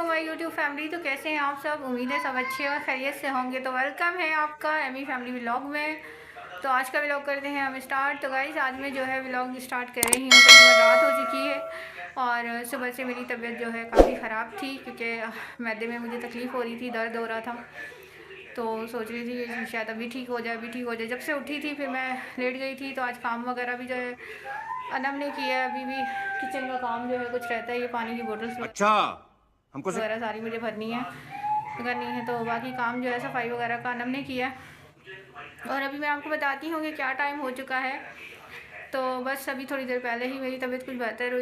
My YouTube family, तो कैसे हैं आप सब। उम्मीद है सब अच्छे और खैरियत से होंगे। तो वेलकम है आपका एमी फैमिली व्लॉग में। तो आज का व्लॉग करते हैं हम स्टार्ट। तो गाइस आज मैं जो है व्लॉग स्टार्ट कर रही हूँ। तो रात हो चुकी है और सुबह से मेरी तबीयत जो है काफ़ी ख़राब थी, क्योंकि मैदे में मुझे तकलीफ़ हो रही थी, दर्द हो रहा था। तो सोच रही थी कि शायद अभी ठीक हो जाए, अभी ठीक हो जाए। जब से उठी थी फिर मैं लेट गई थी। तो आज काम वगैरह भी जो है अनम ने किया है। अभी भी किचन का काम जो है कुछ रहता है, ये पानी की बोतल्स हमको वगैरह सारी मुझे भरनी है। तो बाकी काम जो है सफाई वगैरह का अनम ने किया। और अभी मैं आपको बताती हूँ कि क्या टाइम हो चुका है। तो बस अभी थोड़ी देर पहले ही मेरी तबीयत कुछ बेहतर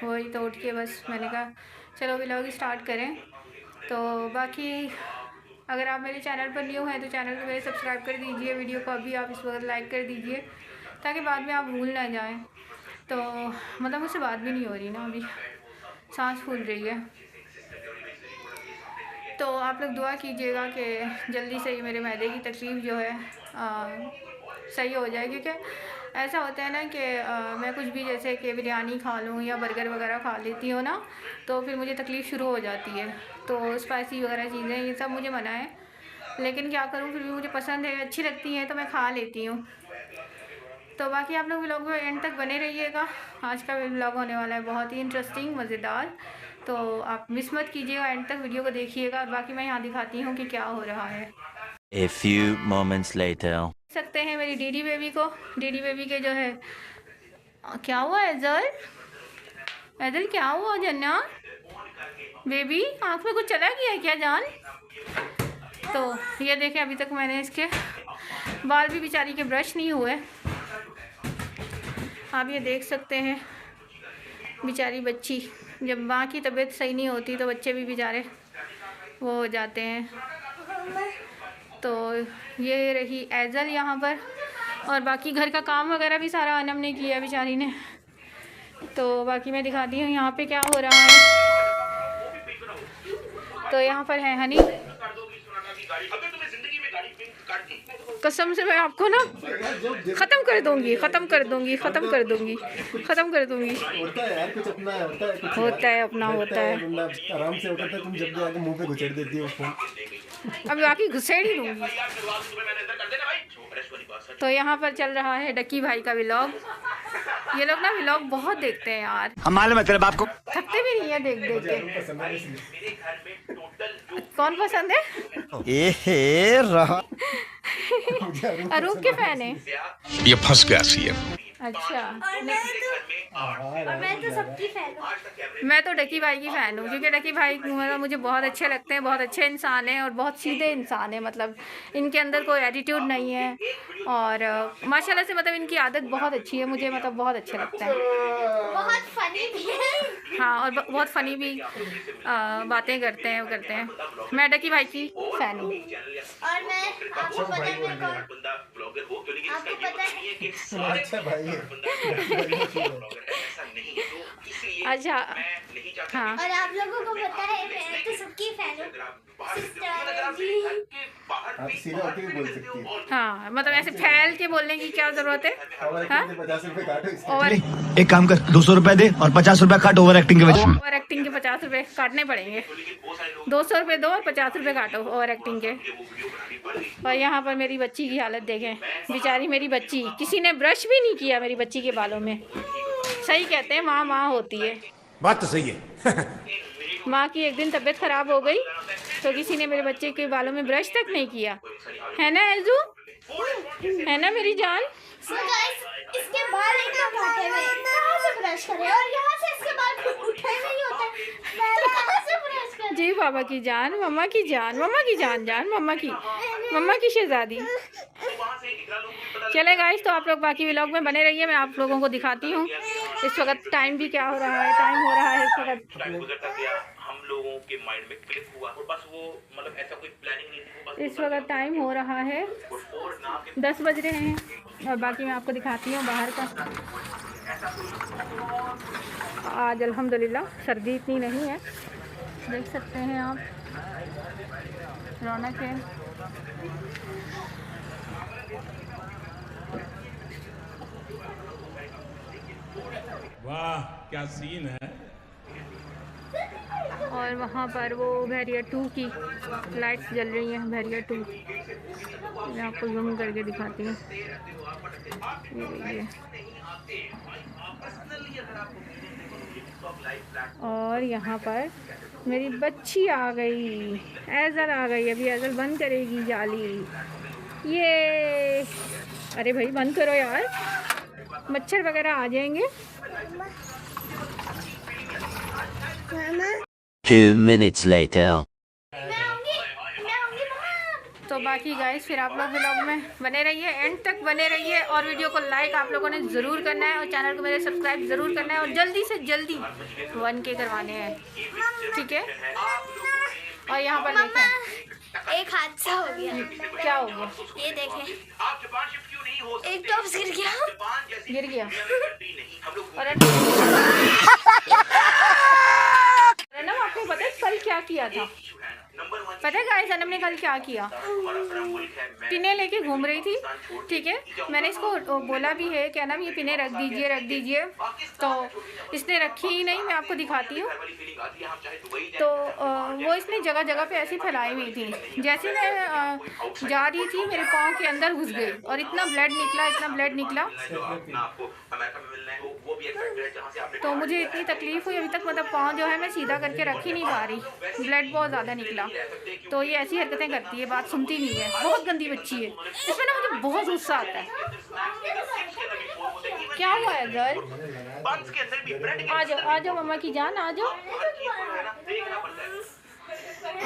हुई तो उठ के बस मैंने कहा चलो व्लॉग स्टार्ट करें। तो बाकी अगर आप मेरे चैनल पर न्यू हैं तो चैनल को मेरे सब्सक्राइब कर दीजिए। वीडियो को अभी आप इस वक्त लाइक कर दीजिए ताकि बाद में आप भूल ना जाएं। तो मतलब मुझसे बात भी नहीं हो रही ना, अभी सांस फूल रही है। तो आप लोग दुआ कीजिएगा कि जल्दी से ही मेरे मैदे की तकलीफ़ जो है सही हो जाए। क्योंकि ऐसा होता है ना कि मैं कुछ भी जैसे कि बिरयानी खा लूँ या बर्गर वगैरह खा लेती हूँ ना, तो फिर मुझे तकलीफ़ शुरू हो जाती है। तो स्पाइसी वगैरह चीज़ें ये सब मुझे मना है, लेकिन क्या करूँ, फिर भी मुझे पसंद है, अच्छी लगती हैं तो मैं खा लेती हूँ। तो बाकी आप लोग व्लॉग में एंड तक बने रहिएगा। आज का व्लॉग होने वाला है बहुत ही इंटरेस्टिंग, मज़ेदार। तो आप मिस मत कीजिएगा, एंड तक वीडियो को देखिएगा। और बाकी मैं यहाँ दिखाती हूँ कि क्या हो रहा है। A few moments later. देख सकते हैं मेरी डीडी बेबी को। डीडी बेबी के जो है क्या हुआ एजल, एजल क्या हुआ जन्ना बेबी, आँख में कुछ चला गया है क्या जान। तो ये देखें, अभी तक मैंने इसके बाल भी बेचारी के ब्रश नहीं हुए। आप ये देख सकते हैं बेचारी बच्ची, जब माँ की तबीयत सही नहीं होती तो बच्चे भी बेचारे वो हो जाते हैं। तो ये रही एजल यहाँ पर। और बाकी घर का काम वगैरह भी सारा अनम ने किया बेचारी ने। तो बाकी मैं दिखाती हूँ यहाँ पे क्या हो रहा है। तो यहाँ पर है हनी। कसम से मैं आपको ना ख़त्म कर दूँगी। होता है अपना आराम से होता है। तुम जब भी आके मुंह पे घुसेड़ देती हो फोन। अब बाकी घुसेड़ ही दूँगी। तो यहाँ पर चल रहा है डक्की भाई का व्लॉग। ये लोग ना व्लॉग बहुत देखते हैं यार, हम मालूम है तेरे बाप को। थकते भी नहीं है देख देख के। कौन पसंद है? अरूप के फैन है। ये फंस गया सीएम। अच्छा, और मैं तो सबकी फैन हूँ। मैं तो डकी भाई की फ़ैन हूँ, क्योंकि डकी भाई मतलब मुझे बहुत अच्छे लगते हैं। बहुत अच्छे इंसान हैं और बहुत सीधे इंसान हैं। मतलब इनके अंदर कोई एटीट्यूड नहीं है और माशाल्लाह से मतलब इनकी आदत बहुत अच्छी है। मुझे मतलब बहुत अच्छे लगते हैं। बहुत फनी भी है। हाँ, और बहुत फ़नी भी बातें करते हैं। मैं डकी भाई की फ़ैन हूँ। और मैं आपको पता है मेरे को, आपको पता है अच्छा भाई है। अच्छा, हाँ, और आप लोगों को पता है मैं तो सबकी फैन हूँ। सिस्टर जी आप सीधा होके भी बोल सकती है। हाँ, मतलब ऐसे फैल के बोलने की क्या ज़रूरत है। हाँ? 50 रुपए काटो इसके। और एक काम कर, 200 रुपए दे और 50 रुपए काट ओवर एक्टिंग के वजह। ओवर एक्टिंग के 50 रुपए काटने पड़ेंगे। 200 रुपये दो और 50 रुपये काटो ओवर एक्टिंग के। और यहाँ पर मेरी बच्ची की हालत देखें, बेचारी मेरी बच्ची, किसी ने ब्रश भी नहीं किया मेरी बच्ची के बालों में। सही कहते हैं माँ माँ होती है। बात तो सही है। माँ की एक दिन तबीयत ख़राब हो गई तो किसी ने मेरे बच्चे के बालों में ब्रश तक नहीं किया, है ना एजू, है ना मेरी जान। So guys, इसके बाल एकदम काटे हुए हैं। कहाँ से ब्रश करें, और यहाँ से इसके बाल उठे नहीं होते, तो कहाँ से ब्रश करें। जी बाबा की जान, मम्मा की जान, मम्मा की जान जान, मम्मा की शहजादी। चले गाइस, तो आप लोग बाकी व्लॉग में बने रहिए। मैं आप लोगों को दिखाती हूँ इस वक्त टाइम भी क्या हो रहा है। टाइम हो रहा है इस वक्त, हम लोगों के माइंड में क्लिक हुआ और बस वो मतलब ऐसा कोई प्लानिंग नहीं थी। इस वक्त टाइम हो रहा है 10 बज रहे हैं। और बाकी मैं आपको दिखाती हूँ बाहर का। आज अल्हम्दुलिल्लाह सर्दी इतनी नहीं है, देख सकते हैं आप, रौनक है। वाह क्या सीन है। और वहाँ पर वो बैरियर 2 की लाइट्स जल रही हैं, बैरियर 2। मैं आपको जूम करके दिखाती हूँ, ये देखिए। और यहाँ पर मेरी बच्ची आ गई, एज़ल आ गई। अभी एज़ल बंद करेगी जाली। ये अरे भाई बंद करो यार, मच्छर वगैरह आ जाएंगे। 2 minutes later. तो बाकी गाइस फिर आप लोग व्लॉग में बने रहिए, एंड तक बने रहिए, और वीडियो को लाइक आप लोगों ने ज़रूर करना है, और चैनल को मेरे सब्सक्राइब ज़रूर करना है, और जल्दी से जल्दी 1K करवाने हैं, ठीक है। और यहाँ पर देखें, एक हादसा हो गया। क्या हो गया? ये देखें, एक टॉप्स गिर गया। गिर गया। और अनम आपको पता है कल क्या किया था? पता है गाइस अनम ने कल क्या किया? पिने लेके घूम रही थी, ठीक है। मैंने इसको बोला भी है कि अनम ये पिने रख दीजिए, तो इसने रखी ही नहीं। मैं आपको दिखाती हूँ। तो वो इसने जगह जगह पे ऐसी फैलाई हुई थी। जैसे मैं जा रही थी, मेरे पाँव के अंदर घुस गई और इतना ब्लड निकला। तो मुझे इतनी तकलीफ़ हुई अभी तक, मतलब पाँव जो है मैं सीधा करके रख ही नहीं पा रही, ब्लड बहुत ज़्यादा निकला। तो ये ऐसी हरकतें करती है, बात सुनती नहीं है, बहुत गंदी बच्ची है। इसमें ना मुझे बहुत गुस्सा आता है। क्या हुआ है गर्ल? आ जाओ मम्मा की जान, आ जाओ।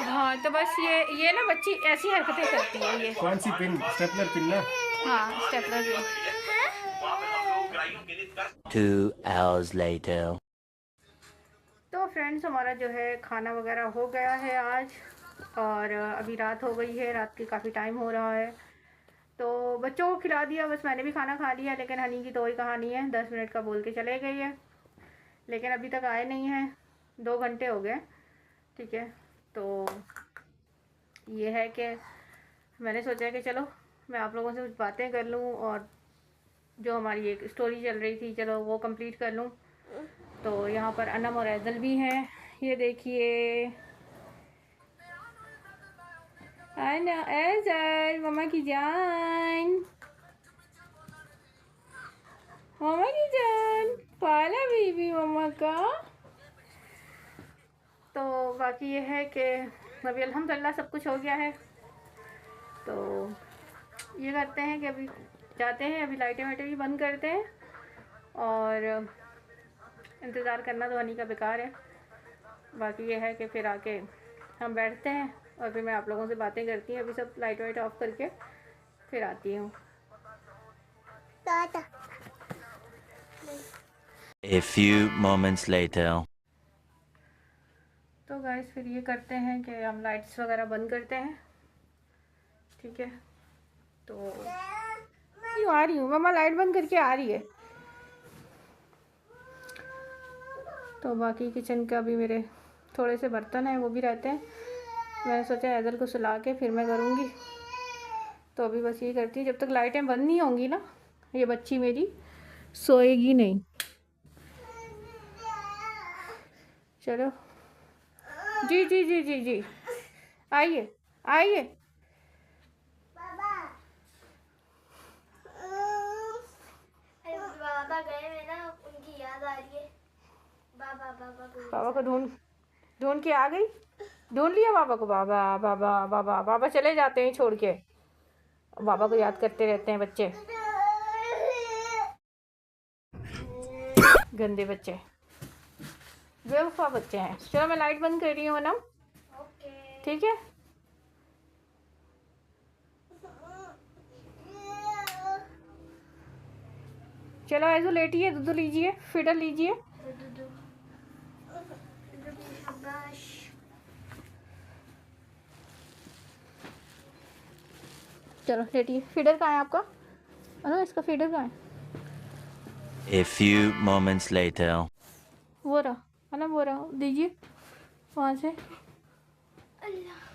हाँ तो बस ये ना बच्ची ऐसी हरकतें करती है ये। कौन सी पिन? स्टेपलर पिन ना? हाँ स्टेपलर पिन। 2 hours later. तो फ्रेंड्स हमारा जो है खाना वगैरह हो गया है आज, और अभी रात हो गई है, रात के काफ़ी टाइम हो रहा है। तो बच्चों को खिला दिया, बस मैंने भी खाना खा लिया। लेकिन हनी की तो वही कहानी है, 10 मिनट का बोल के चले गई है, लेकिन अभी तक आए नहीं हैं, 2 घंटे हो गए, ठीक है। तो ये है कि मैंने सोचा कि चलो मैं आप लोगों से कुछ बातें कर लूँ, और जो हमारी एक स्टोरी चल रही थी चलो वो कंप्लीट कर लूँ। तो यहाँ पर अनम और एज़ल भी हैं, ये देखिए। अना एज़ल मम्मा की जान, पाला बीबी मम्मा का। तो बाकी ये है कि अभी अल्हम्दुलिल्लाह सब कुछ हो गया है। तो ये करते हैं कि अभी जाते हैं, अभी लाइटें वाइटें भी बंद करते हैं, और इंतज़ार करना तो हनी का बेकार है। बाकी ये है कि फिर आके हम बैठते हैं, और फिर मैं आप लोगों से बातें करती हूँ। अभी सब लाइट वाइट ऑफ करके फिर आती हूँ। A few moments later. तो गाइस फिर ये करते हैं कि हम लाइट्स वगैरह बंद करते हैं, ठीक है। तो यूँ आ रही हूँ मम्मा, लाइट बंद करके आ रही है। तो बाकी किचन का भी मेरे थोड़े से बर्तन हैं, वो भी रहते हैं। मैंने सोचा एज़ल को सुला के फिर मैं करूँगी। तो अभी बस ये करती हूँ, जब तक लाइटें बंद नहीं होंगी ना, ये बच्ची मेरी सोएगी नहीं। चलो जी जी जी जी जी, आइए आइए। बाबा गए में ना, उनकी याद आ रही है। बाबा को ढूंढ के आ गई, ढूंढ लिया बाबा को। बाबा बाबा बाबा बाबा चले जाते हैं छोड़ के, बाबा को याद करते रहते हैं बच्चे, गंदे बच्चे, बेवफा बच्चे हैं। चलो मैं लाइट बंद कर रही हूँ ना, ठीक है। चलो ऐसे लेटिए, दूध लीजिए, फीडर लीजिए। चलो लेटिए। फीडर कहाँ है आपका? अरे इसका फीडर कहाँ है? A few moments later. वो रहा है ना, वो रहा, दीजिए वहाँ से। अल्लाह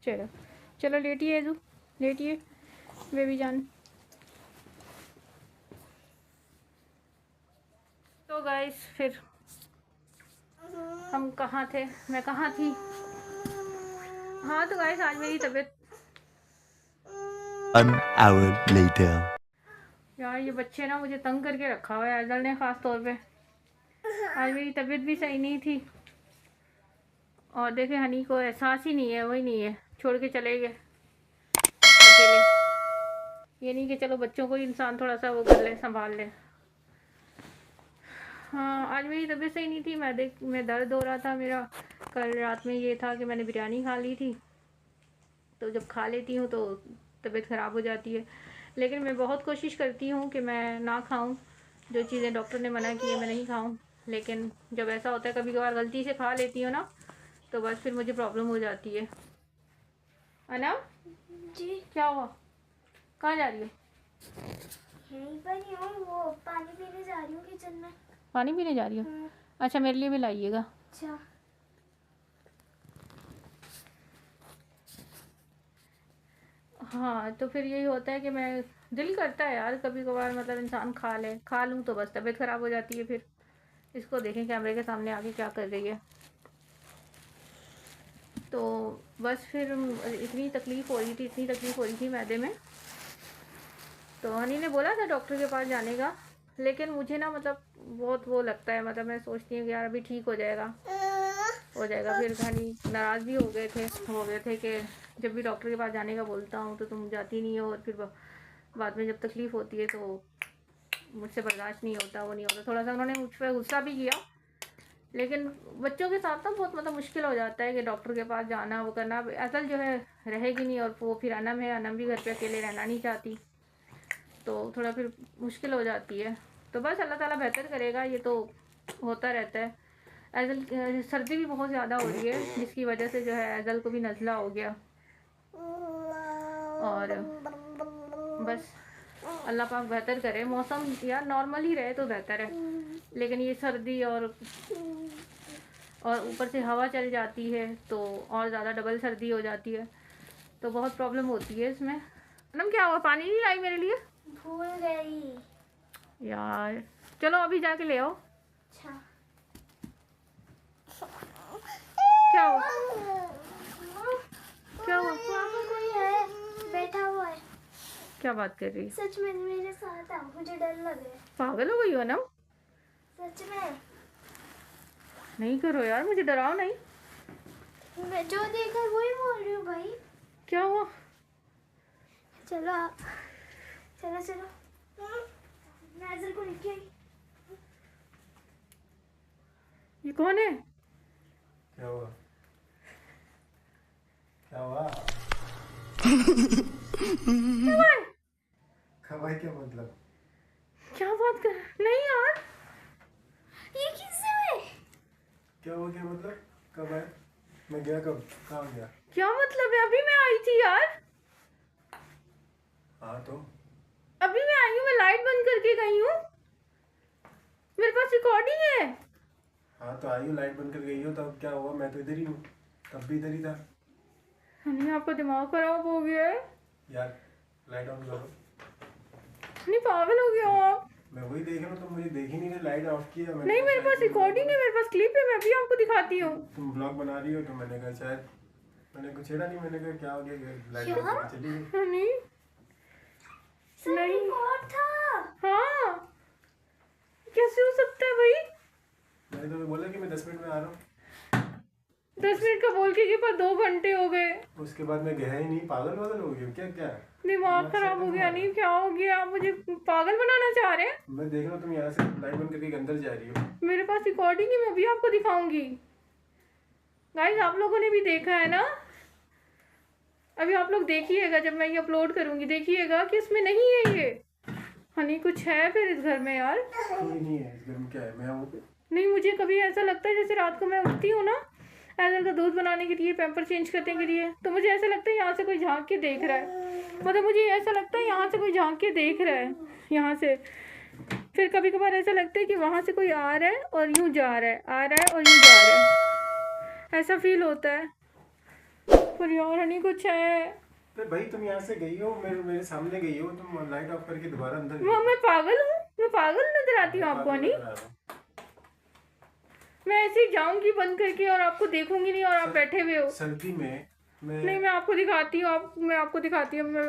चलो चलो लेटिए एजू, लेटिए बेबी जान। तो गाइस फिर हम कहाँ थे, मैं कहाँ थी। हाँ तो गाइस आज मेरी तबीयत, 1 hour later. यार ये बच्चे ना मुझे तंग करके रखा हुआ है अजल ने, ख़ास तौर पे। आज मेरी तबीयत भी सही नहीं थी और देखे हनी को एहसास ही नहीं है, वही नहीं है, छोड़ के चले गए अकेले। ये नहीं कि चलो बच्चों को ही इंसान थोड़ा सा वो कर ले, संभाल ले। हाँ आज मेरी तबीयत सही नहीं थी, मैं दर्द हो रहा था मेरा। कल रात में ये था कि मैंने बिरयानी खा ली थी, तो जब खा लेती हूँ तो तबीयत ख़राब हो जाती है। लेकिन मैं बहुत कोशिश करती हूँ कि मैं ना खाऊं, जो चीज़ें डॉक्टर ने मना की है मैं नहीं खाऊं। लेकिन जब ऐसा होता है कभी कभार गलती से खा लेती हूँ ना, तो बस फिर मुझे प्रॉब्लम हो जाती है। अना जी क्या हुआ, कहाँ जा रही हो? यहीं पर ही हूँ, वो पानी पीने जा रही हूँ किचन में। पानी पीने जा रही हो? अच्छा मेरे लिए भी लाइएगा। अच्छा हाँ तो फिर यही होता है कि मैं, दिल करता है यार कभी कभार, मतलब इंसान खा लूँ तो बस तबीयत ख़राब हो जाती है। फिर इसको देखें कैमरे के सामने आके क्या कर रही है। तो बस फिर इतनी तकलीफ़ हो रही थी मैदे में। तो हनी ने बोला था डॉक्टर के पास जाने का, लेकिन मुझे ना मतलब बहुत वो लगता है, मतलब मैं सोचती हूँ कि यार अभी ठीक हो जाएगा। फिर हनी नाराज़ भी हो गए थे कि जब भी डॉक्टर के पास जाने का बोलता हूँ तो तुम जाती नहीं हो, और फिर बाद में जब तकलीफ़ होती है तो मुझसे बर्दाश्त नहीं होता, वो नहीं होता। थोड़ा सा उन्होंने मुझ पर गुस्सा भी किया, लेकिन बच्चों के साथ ना बहुत मतलब मुश्किल हो जाता है कि डॉक्टर के पास जाना, वो करना। असल जो है रहेगी नहीं, और वो फिर अनम है, अनम भी घर पे अकेले रहना नहीं चाहती, तो थोड़ा फिर मुश्किल हो जाती है। तो बस अल्लाह ताला बेहतर करेगा, ये तो होता रहता है। एजल सर्दी भी बहुत ज़्यादा हो रही है, जिसकी वजह से जो है एजल को भी नज़ला हो गया। और बस अल्लाह पाक बेहतर करे, मौसम यार नॉर्मल ही रहे तो बेहतर है। लेकिन ये सर्दी और ऊपर से हवा चल जाती है तो और ज़्यादा डबल सर्दी हो जाती है, तो बहुत प्रॉब्लम होती है इसमें। मैडम क्या हुआ, पानी नहीं लाई मेरे लिए? भूल गई यार चलो अभी जाके ले आओ। अच्छा क्या हुआ, क्या हुआ? वहाँ पर कोई है बैठा हुआ है। क्या बात कर रही है? सच में मेरे साथ आ, मुझे डर लग रहा है। पागल हो गई हो ना? सच में नहीं करो यार, मुझे डराओ नहीं। मैं जो देखा वही बोल रही हूँ भाई। क्या हुआ? चलो चलो चलो मैं अजल को लेके आई। ये कौन है? क्या हुआ? क्या हुआ? कब आई, क्या मतलब? क्या बात कर, नहीं यार ये किससे है? क्या हुआ, क्या मतलब? कब आए? मैं गया कब? कहाँ गया? क्या मतलब है? अभी मैं आई थी यार, हाँ तो अभी मैं आई हूँ, मैं लाइट बंद करके गई हूँ, मेरे पास रिकॉर्डिंग है। हाँ तो आई हो, लाइट बंद कर गई हो, तब क्या हुआ? मैं तो इधर ही हूँ, तब भी इधर ही था। नहीं आपका दिमाग खराब हो गया है यार लाइट ऑन करो। नहीं, पागल हो गया हो आप? मैं वही देख रहा हूँ, तुम मुझे देख ही नहीं रहे। लाइट ऑफ किया मैंने। नहीं मेरे पास रिकॉर्डिंग है, मेरे पास क्लिप है, मैं अभी आपको दिखाती हूँ। तुम ब्लॉग बना रही हो तो मैंने कहा शायद, मैंने कुछ छेड़ा नहीं, मैंने कहा क्या हो गया, लाइट ऑफ करके चली गई। नहीं नहीं और था हाँ, कैसे हो सकता है भाई? मैंने तुम्हें बोला कि मैं 10 मिनट में आ रहा हूँ, 10 मिनट का बोल के पर 2 घंटे हो गए। उसके बाद मैं गया ही नहीं। पागल वागल हो गया क्या? क्या दिमाग खराब हो गया? नहीं क्या हो गया, आप मुझे पागल बनाना चाह रहे हैं? मैं देख रहा हूँ तुम यहाँ से लाइट बंद करके अंदर जा रही हो। मेरे पास रिकॉर्डिंग है, मैं अभी आपको दिखाऊंगी। गाइस आप लोगों ने भी देखा है ना, अभी आप लोग देखिएगा जब मैं ये अपलोड करूंगी, देखिएगा कि इसमें नहीं है ये। हनी कुछ है फिर इस घर में यार? कोई नहीं है इस घर में, क्या है? मैं हूँ। नहीं मुझे कभी ऐसा लगता है जैसे रात को मैं उठती हूँ ना, ऐजल का दूध बनाने के लिए, पैम्पर चेंज करने के लिए। तो मुझे ऐसा लगता है यहाँ से कोई झांक के देख रहा है, मतलब मुझे ऐसा लगता है यहाँ से कोई झांक के देख रहा है यहाँ से। फिर कभी कभार ऐसा लगता है कि वहाँ से कोई आ रहा है और यूँ जा रहा है, आ रहा है और यूँ जा रहा है, ऐसा फील होता है। पर यार हनी कुछ है। तो भाई तुम यहाँ से गई हो, मेरे सामने गई हो, तुम लाइट ऑफ करके दोबारा अंदर वो मैं पागल हूँ, मैं पागल नजर आती हूँ आपको हनी? मैं ऐसे ही जाऊंगी बंद करके और आपको देखूंगी नहीं और आप बैठे हुए हो। सर्दी में नहीं मैं आपको दिखाती हूँ, मैं आपको दिखाती हूँ, मैं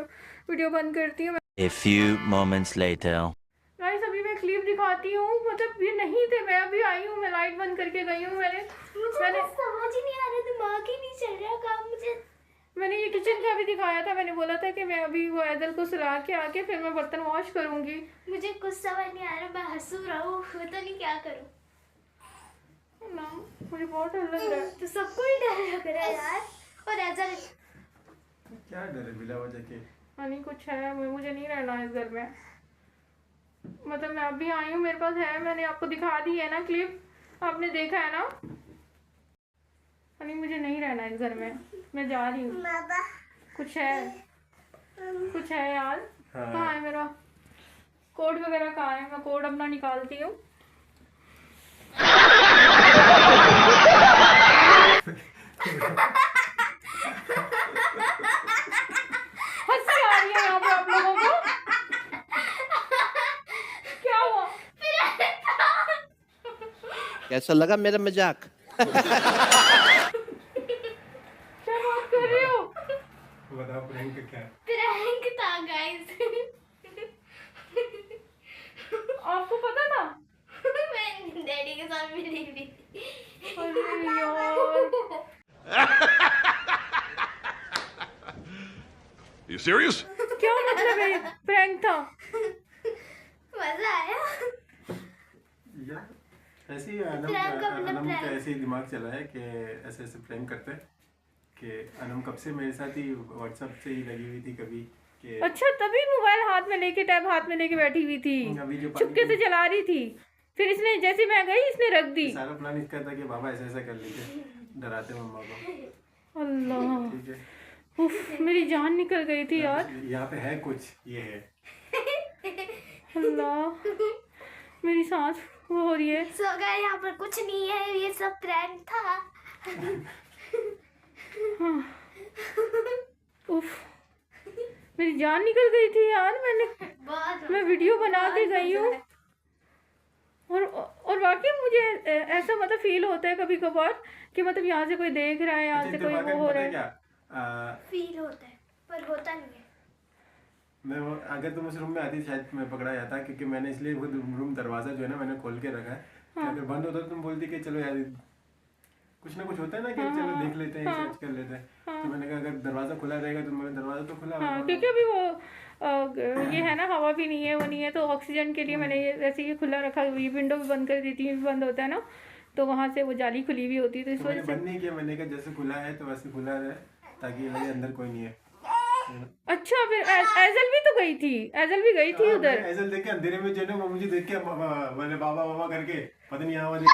वीडियो बंद करती हूँ। A few moments later. Guys अभी मैं क्लिप दिखाती हूँ, मतलब ये नहीं थे, मैं अभी आई हूँ, मैं लाइट बंद करके गई हूँ। मैंने समझ ही नहीं आ रहा, दिमाग ही नहीं चल रहा काम मुझे। मैंने ये किचन का भी दिखाया था, मैंने बोला था कि मैं अभी वो ऐदल को सुला के आके फिर मैं बर्तन वॉश करूंगी। मुझे कुछ समझ नहीं आ रहा, मैं हंसू रहा हूँ, पता नहीं क्या करूँ ना, मुझे बहुत डर लग रहा है। तो सबको ही डर लग रहा है यार। और ऐसा क्या डर है बिला वजह के? हनी कुछ है, मुझे नहीं रहना इस घर में। मतलब मैं अभी आई हूँ, मेरे पास है, मैंने आपको दिखा दी है ना क्लिप, आपने देखा है ना। हनी मुझे नहीं रहना इस घर में, मैं जा रही हूँ। कुछ है, कुछ है यार। हाँ। कहाँ है मेरा कोड वगैरह, कहाँ है? मैं कोड अपना निकालती हूँ। हंसी आ रही है यहाँ पे आप लोगों को, क्या हुआ? कैसा लगा मेरा मजाक? क्या बात कर रहे हो? बताओ प्रैंक क्या है? प्रैंक था गाइस। आपको पता था? मैं डैडी के साथ मिली भी थी। अरे यार, You serious? क्या मतलब है? प्रैंक था। मजा आया। यार ऐसे ही अनम प्रैंक अपना अनम का प्रैंक। ऐसे ही दिमाग चला है कि ऐसे ऐसे प्रैंक करते हैं कि अनम कब से मेरे साथ ही व्हाट्सएप से ही लगी हुई थी कभी कि अच्छा, तभी मोबाइल हाथ में लेके, टैब हाथ में लेके बैठी हुई थी, अभी जो चुपके से चला रही थी। फिर इसने, जैसे मैं गई, इसने रख दी। सारा प्लान इसका था कि बाबा ऐसा ऐसा कर लीजिए, डराते मम्मा को। अल्लाह, ठीक है, उफ, मेरी जान निकल गई थी यार। यहाँ पे है कुछ, ये है। अल्लाह, मेरी सांस वो हो रही है। सो गए, यहाँ पर कुछ नहीं है, ये सब प्रैंक था। उफ, मेरी जान निकल गई थी यार। मैं वीडियो बना के गई हूँ और वाकई मुझे ऐसा मतलब फील होता है कभी कभार कि मतलब यहाँ से कोई देख रहा है, यहाँ से कोई वो हो रहा है। क्या फील होता है पर होता नहीं है। मैं अगर तुम उस रूम में आती शायद मैं पकड़ा जाता, क्योंकि मैंने इसलिए वो रूम दरवाजा जो है ना मैंने खोल के रखा है। हाँ। अगर बंद होता तो तुम बोलती कि चलो यार कुछ ना कुछ होता है ना कि चलो देख लेते हैं, सर्च कर लेते हैं। तो मैंने कहा अगर दरवाजा खुला रहेगा तो मैंने दरवाजा तो खुला हाँ, होगा। क्योंकि अभी वो ये है ना, हवा भी नहीं है, वो नहीं है, तो ऑक्सीजन के लिए मैंने ये ऐसे ही खुला रखा। ये विंडो भी बंद कर देती हूँ, बंद होता है ना, तो वहाँ से वो जाली खुली हुई होती है, तो इस तो मैंने वजह से। बंद नहीं किया, मैंने कहा जैसे खुला है तो वैसे खुला रहे ताकि लगे अंदर कोई नहीं है। अच्छा, फिर ऐजल भी तो गई थी, ऐजल भी गई थी उधर। ऐसा देख के अंधेरे में जो है ना वो मुझे देख के मैंने बाबा बाबा करके पता नहीं यहाँ मुझे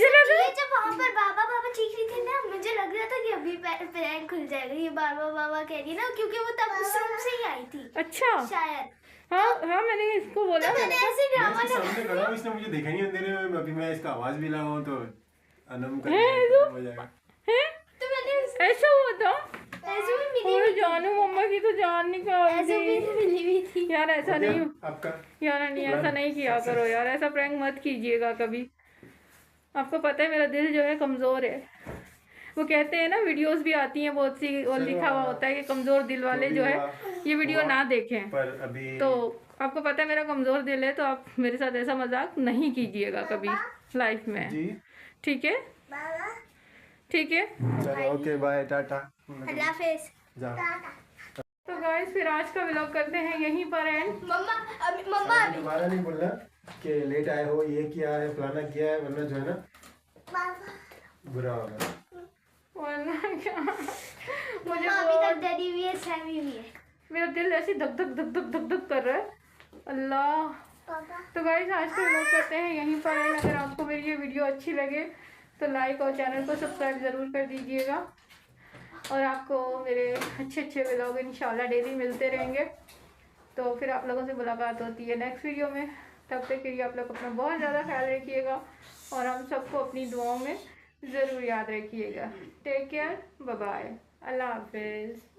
लग रहा जब वहाँ पर बाबा बाबा चीख रही थी ना, मुझे लग रहा था कि अभी प्रैंक खुल जाएगा। ये बाबा बाबा कह रही ना, क्योंकि वो तब उस रूम से ही आई थी अच्छा, शायद। हाँ हाँ, मैंने इसको बोला तो मैंने ऐसे ड्रामा सामने खड़ा हूँ, इसने मुझे देखा नहीं अंधेरे में। अभी मैं इसका आवाज भी लगाऊं तो अनम का हो जाएगा। है, तो मैंने ऐसा हुआ था। ऐसे भी मिली और जानू मम्मा की तो जान निकाल ऐसे भी दी मिली हुई थी। यार। ऐसा नहीं, आपका यार नहीं, ऐसा नहीं किया करो यार, ऐसा प्रैंक मत कीजिएगा कभी। आपको पता है मेरा दिल जो है कमज़ोर है। वो कहते हैं ना, वीडियोस भी आती हैं बहुत सी और लिखा हुआ होता है कि कमज़ोर दिल वाले जो है ये वीडियो ना देखें। पर अभी तो आपको पता है मेरा कमज़ोर दिल है, तो आप मेरे साथ ऐसा मजाक नहीं कीजिएगा कभी लाइफ में, जी ठीक है? ठीक है, चलो ओके बाय टाटा अल्लाह हाफिज़। जाओ। तो गाइस फिर आज का व्लॉग करते हैं यहीं पर एंड। मम्मा अभी दोबारा नहीं बोलना कि लेट आए हो, ये किया है फलाना किया है, वरना जो है ना बुरा होगा। वरना क्या, मुझे मम्मा अभी बहुत तक डरी हुई है, सहमी हुई है। मेरा दिल ऐसे धक धक धक धक धक धक कर रहा है। अल्लाह, तो गाइस आज का व्लॉग करते हैं यहीं पर। अगर आपको मेरी ये वीडियो अच्छी लगे तो लाइक और चैनल को सब्सक्राइब ज़रूर कर दीजिएगा। और आपको मेरे अच्छे व्लॉग इंशाल्लाह डेली मिलते रहेंगे। तो फिर आप लोगों से मुलाकात होती है नेक्स्ट वीडियो में। तब तक के लिए आप लोग अपना बहुत ज़्यादा ख्याल रखिएगा और हम सबको अपनी दुआओं में ज़रूर याद रखिएगा। टेक केयर, बाय बाय, अल्लाह हाफिज़।